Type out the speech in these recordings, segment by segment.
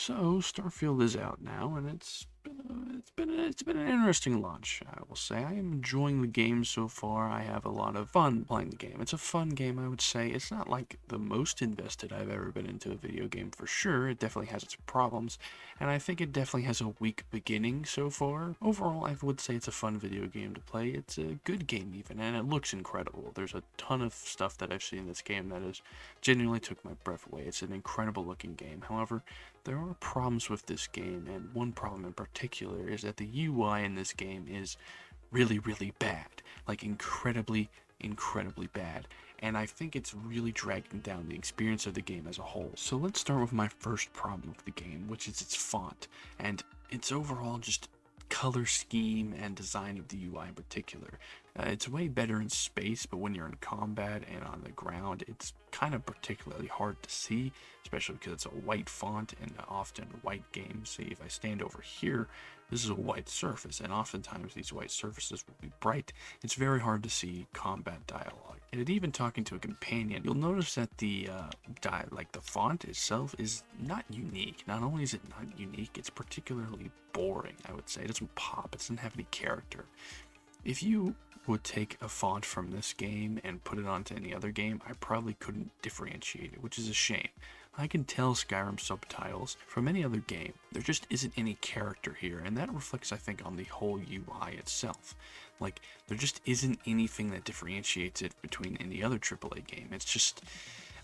So Starfield is out now, and it's been an interesting launch. I will say I am enjoying the game so far. I have a lot of fun playing the game. It's a fun game, I would say. It's not like the most invested I've ever been into a video game for sure. It definitely has its problems, and I think it definitely has a weak beginning so far. Overall, I would say it's a fun video game to play. It's a good game even, and it looks incredible. There's a ton of stuff that I've seen in this game that has genuinely took my breath away. It's an incredible looking game. However, there are problems with this game, and one problem in particular is that the UI in this game is really, really bad. Like, incredibly bad. And I think it's really dragging down the experience of the game as a whole. So let's start with my first problem with the game, which is its font, and its overall just color scheme and design of the UI in particular. It's way better in space, but when you're in combat and on the ground, it's kind of particularly hard to see, especially because it's a white font and often white games. See, if I stand over here, this is a white surface, and oftentimes these white surfaces will be bright. It's very hard to see combat dialogue. And even talking to a companion, you'll notice that the the font itself is not unique. Not only is it not unique, it's particularly boring, I would say. It doesn't pop, it doesn't have any character. If you would take a font from this game and put it onto any other game, I probably couldn't differentiate it, which is a shame. I can tell Skyrim subtitles from any other game. There just isn't any character here, and that reflects, I think, on the whole UI itself. Like, there just isn't anything that differentiates it between any other AAA game. It's just,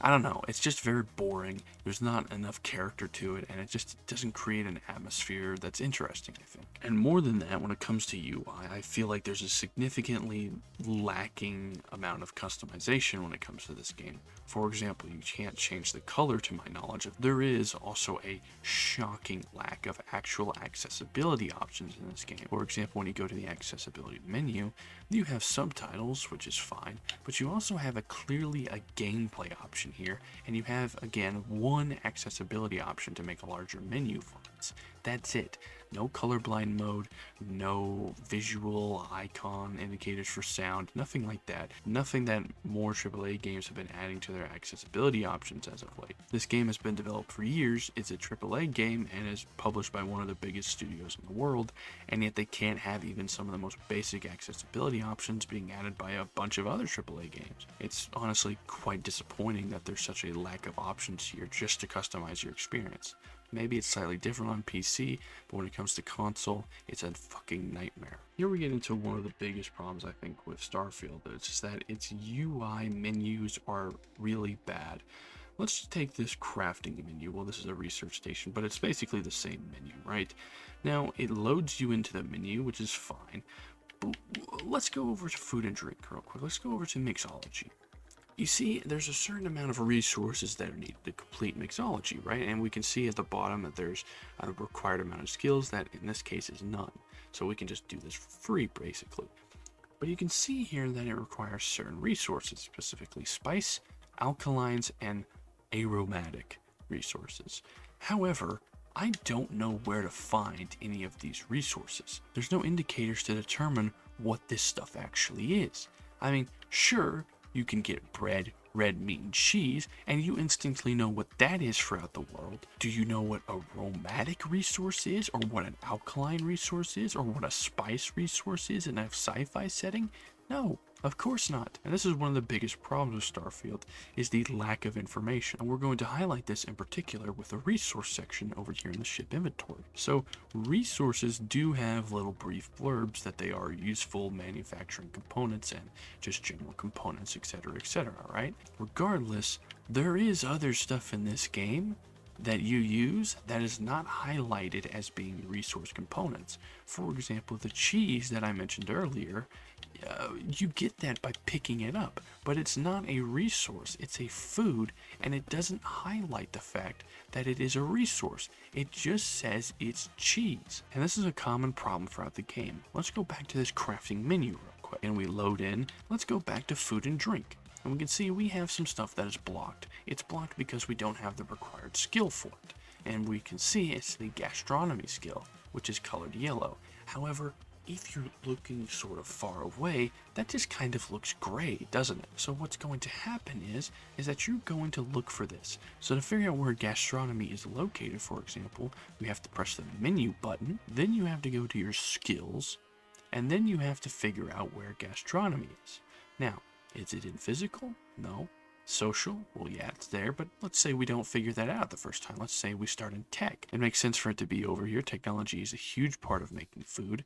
I don't know, it's just very boring. There's not enough character to it, and it just doesn't create an atmosphere that's interesting, I think. And more than that, when it comes to UI, I feel like there's a significantly lacking amount of customization when it comes to this game. For example, you can't change the color to my knowledge. There is also a shocking lack of actual accessibility options in this game. For example, when you go to the accessibility menu, you have subtitles, which is fine, but you also have clearly a gameplay option here, and you have, again, one accessibility option to make a larger menu fonts. That's it. No colorblind mode, no visual icon indicators for sound, nothing like that. Nothing that more AAA games have been adding to their accessibility options as of late. This game has been developed for years, it's a AAA game, and is published by one of the biggest studios in the world, and yet they can't have even some of the most basic accessibility options being added by a bunch of other AAA games. It's honestly quite disappointing that there's such a lack of options here just to customize your experience. Maybe it's slightly different on PC, but when it comes to console, it's a fucking nightmare. Here we get into one of the biggest problems, I think, with Starfield. It's just that its UI menus are really bad. Let's take this crafting menu. Well, this is a research station, but it's basically the same menu, right? Now, it loads you into the menu, which is fine. But let's go over to food and drink real quick. Let's go over to mixology. You see, there's a certain amount of resources that are needed to complete mixology, right? And we can see at the bottom that there's a required amount of skills that in this case is none. So we can just do this for free, basically. But you can see here that it requires certain resources, specifically spice, alkalines, and aromatic resources. However, I don't know where to find any of these resources. There's no indicators to determine what this stuff actually is. I mean, sure, you can get bread, red meat, and cheese, and you instantly know what that is throughout the world. Do you know what a aromatic resource is, or what an alkaline resource is, or what a spice resource is in a sci-fi setting? No, of course not. And this is one of the biggest problems with Starfield, is the lack of information. And we're going to highlight this in particular with the resource section over here in the ship inventory. So resources do have little brief blurbs that they are useful manufacturing components and just general components, etc., right? Regardless, there is other stuff in this game that you use that is not highlighted as being resource components. For example, the cheese that I mentioned earlier, you get that by picking it up, but it's not a resource, it's a food, and it doesn't highlight the fact that it is a resource. It just says it's cheese. And this is a common problem throughout the game. Let's go back to this crafting menu real quick, and we load in. Let's go back to food and drink. And we can see we have some stuff that is blocked. It's blocked because we don't have the required skill for it. And we can see it's the gastronomy skill, which is colored yellow. However, if you're looking sort of far away, that just kind of looks gray, doesn't it? So what's going to happen is that you're going to look for this. So to figure out where gastronomy is located, for example, you have to press the menu button, then you have to go to your skills, and then you have to figure out where gastronomy is. Now, is it in physical? No. Social? Well, yeah, it's there, but let's say we don't figure that out the first time. Let's say we start in tech. It makes sense for it to be over here. Technology is a huge part of making food.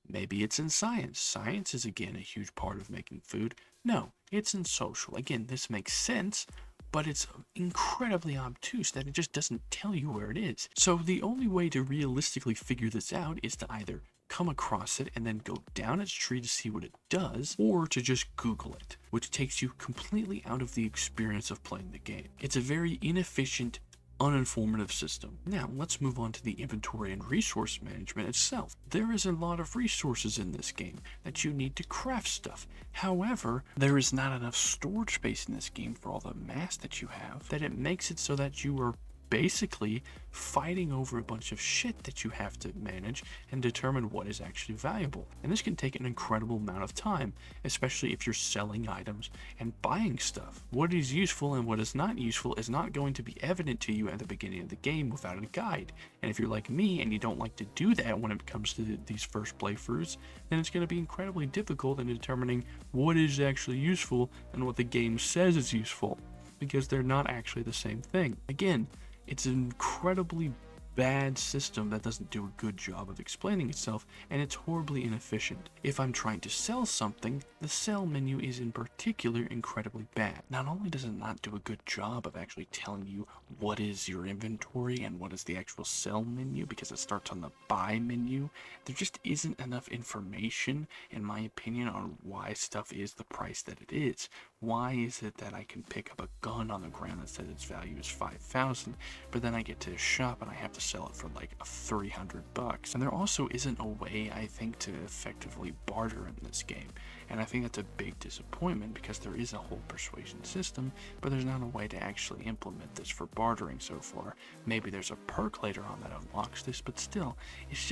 Maybe it's in science. Science is, again, a huge part of making food. No, it's in social. Again, this makes sense, but it's incredibly obtuse that it just doesn't tell you where it is. So the only way to realistically figure this out is to either come across it and then go down its tree to see what it does, or to just Google it, which takes you completely out of the experience of playing the game. It's a very inefficient, uninformative system. Now, let's move on to the inventory and resource management itself. There is a lot of resources in this game that you need to craft stuff. However, there is not enough storage space in this game for all the mass that you have, that it makes it so that you are basically fighting over a bunch of shit that you have to manage and determine what is actually valuable. And this can take an incredible amount of time, especially if you're selling items and buying stuff. What is useful and what is not useful is not going to be evident to you at the beginning of the game without a guide. And if you're like me and you don't like to do that when it comes to these first playthroughs, then it's going to be incredibly difficult in determining what is actually useful and what the game says is useful, because they're not actually the same thing. Again, it's an incredibly bad system that doesn't do a good job of explaining itself, and it's horribly inefficient. If I'm trying to sell something, the sell menu is in particular incredibly bad. Not only does it not do a good job of actually telling you what is your inventory and what is the actual sell menu, because it starts on the buy menu, there just isn't enough information, in my opinion, on why stuff is the price that it is. Why is it that I can pick up a gun on the ground that says its value is 5,000, but then I get to a shop and I have to sell it for like $300? And there also isn't a way, I think, to effectively barter in this game. And I think that's a big disappointment, because there is a whole persuasion system, but there's not a way to actually implement this for bartering so far. Maybe there's a perk later on that unlocks this, but still, it's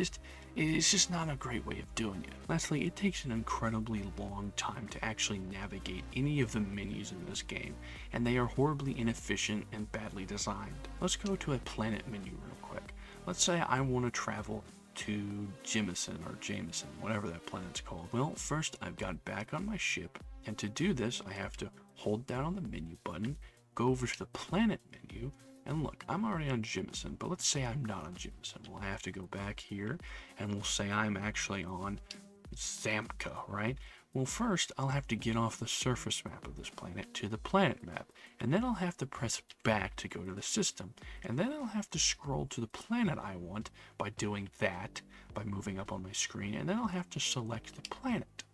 just not a great way of doing it. Lastly, it takes an incredibly long time to actually navigate any of the menus in this game, and they are horribly inefficient and badly designed. Let's go to a planet menu real quick. Let's say I want to travel to Jameson, whatever that planet's called. Well, first I've got back on my ship, and to do this I have to hold down on the menu button, go over to the planet menu, and look, I'm already on Jameson, but let's say I'm not on Jameson. Well, I have to go back here, and we'll say I'm actually on Zamka, right? Well, first, I'll have to get off the surface map of this planet to the planet map, and then I'll have to press back to go to the system, and then I'll have to scroll to the planet I want by doing that, by moving up on my screen, and then I'll have to select the planet.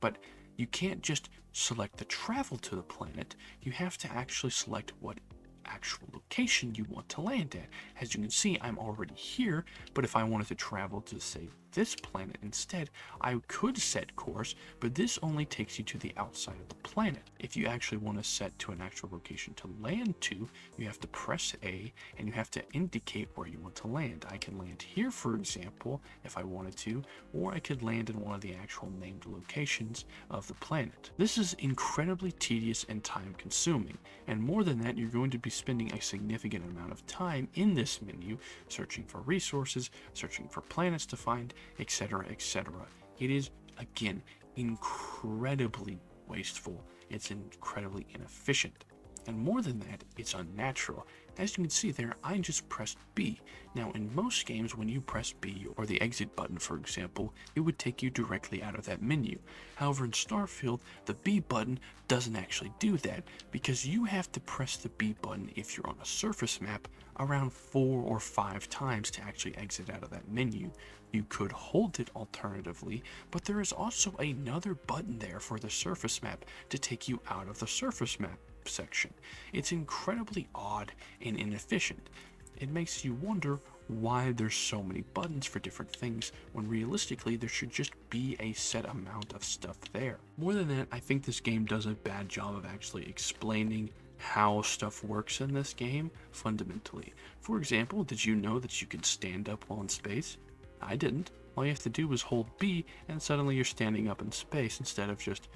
But you can't just select the travel to the planet, you have to actually select what actual location you want to land at. As you can see, I'm already here, but if I wanted to travel to, say, this planet instead, I could set course, but this only takes you to the outside of the planet. If you actually want to set to an actual location to land to, you have to press A, and you have to indicate where you want to land. I can land here, for example, if I wanted to, or I could land in one of the actual named locations of the planet. This is incredibly tedious and time consuming, and more than that, you're going to be spending a significant amount of time in this menu, searching for resources, searching for planets to find, etc., etc. It is, again, incredibly wasteful. It's incredibly inefficient. And more than that, it's unnatural. As you can see there, I just pressed B. Now, in most games, when you press B, or the exit button, for example, it would take you directly out of that menu. However, in Starfield, the B button doesn't actually do that, because you have to press the B button if you're on a surface map around 4 or 5 times to actually exit out of that menu. You could hold it alternatively, but there is also another button there for the surface map to take you out of the surface map section. It's incredibly odd and inefficient. It makes you wonder why there's so many buttons for different things, when realistically there should just be a set amount of stuff there. More than that, I think this game does a bad job of actually explaining how stuff works in this game fundamentally. For example, did you know that you can stand up while in space? I didn't. All you have to do is hold B, and suddenly you're standing up in space instead of just,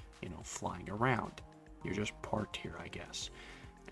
flying around. You're just parked here, I guess.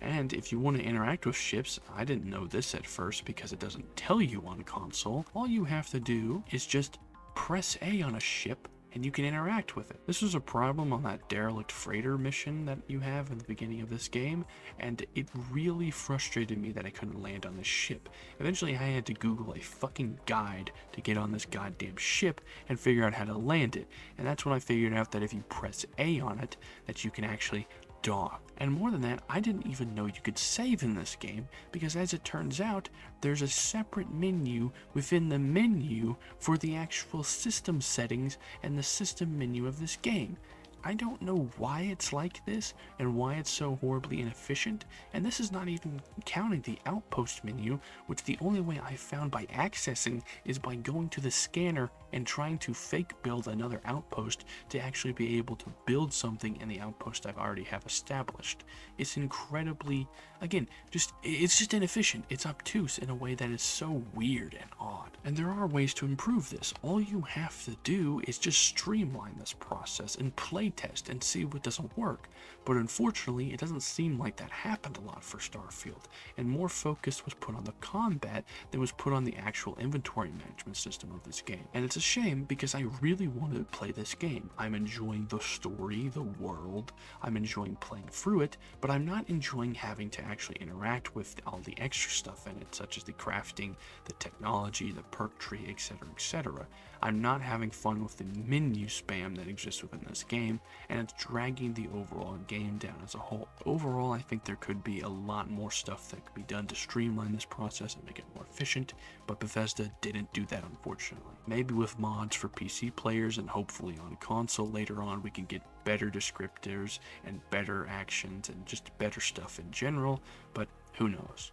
And if you want to interact with ships, I didn't know this at first because it doesn't tell you on console. All you have to do is just press A on a ship and you can interact with it. This was a problem on that derelict freighter mission that you have in the beginning of this game, and it really frustrated me that I couldn't land on this ship. Eventually I had to Google a fucking guide to get on this goddamn ship and figure out how to land it, and that's when I figured out that if you press A on it, that you can actually dock. And more than that, I didn't even know you could save in this game, because as it turns out, there's a separate menu within the menu for the actual system settings and the system menu of this game. I don't know why it's like this and why it's so horribly inefficient, and this is not even counting the outpost menu, which the only way I found by accessing is by going to the scanner and trying to fake build another outpost to actually be able to build something in the outpost I've already have established. It's incredibly, again, it's just inefficient. It's obtuse in a way that is so weird and odd. And there are ways to improve this. All you have to do is just streamline this process and playtest and see what doesn't work. But unfortunately, it doesn't seem like that happened a lot for Starfield, and more focus was put on the combat than was put on the actual inventory management system of this game. And it's a shame because I really wanted to play this game. I'm enjoying the story, the world, I'm enjoying playing through it, but I'm not enjoying having to actually interact with all the extra stuff in it, such as the crafting, the technology, the perk tree, etc., etc. I'm not having fun with the menu spam that exists within this game, and it's dragging the overall game down as a whole. Overall, I think there could be a lot more stuff that could be done to streamline this process and make it more efficient, but Bethesda didn't do that, unfortunately. Maybe with mods for PC players and hopefully on console later on, we can get better descriptors and better actions and just better stuff in general, but who knows.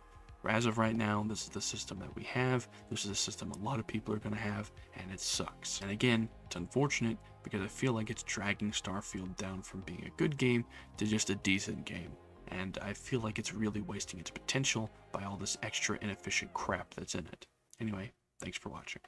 As of right now, this is the system that we have. This is a system a lot of people are going to have, and it sucks. And again, it's unfortunate because I feel like it's dragging Starfield down from being a good game to just a decent game. And I feel like it's really wasting its potential by all this extra inefficient crap that's in it. Anyway, thanks for watching.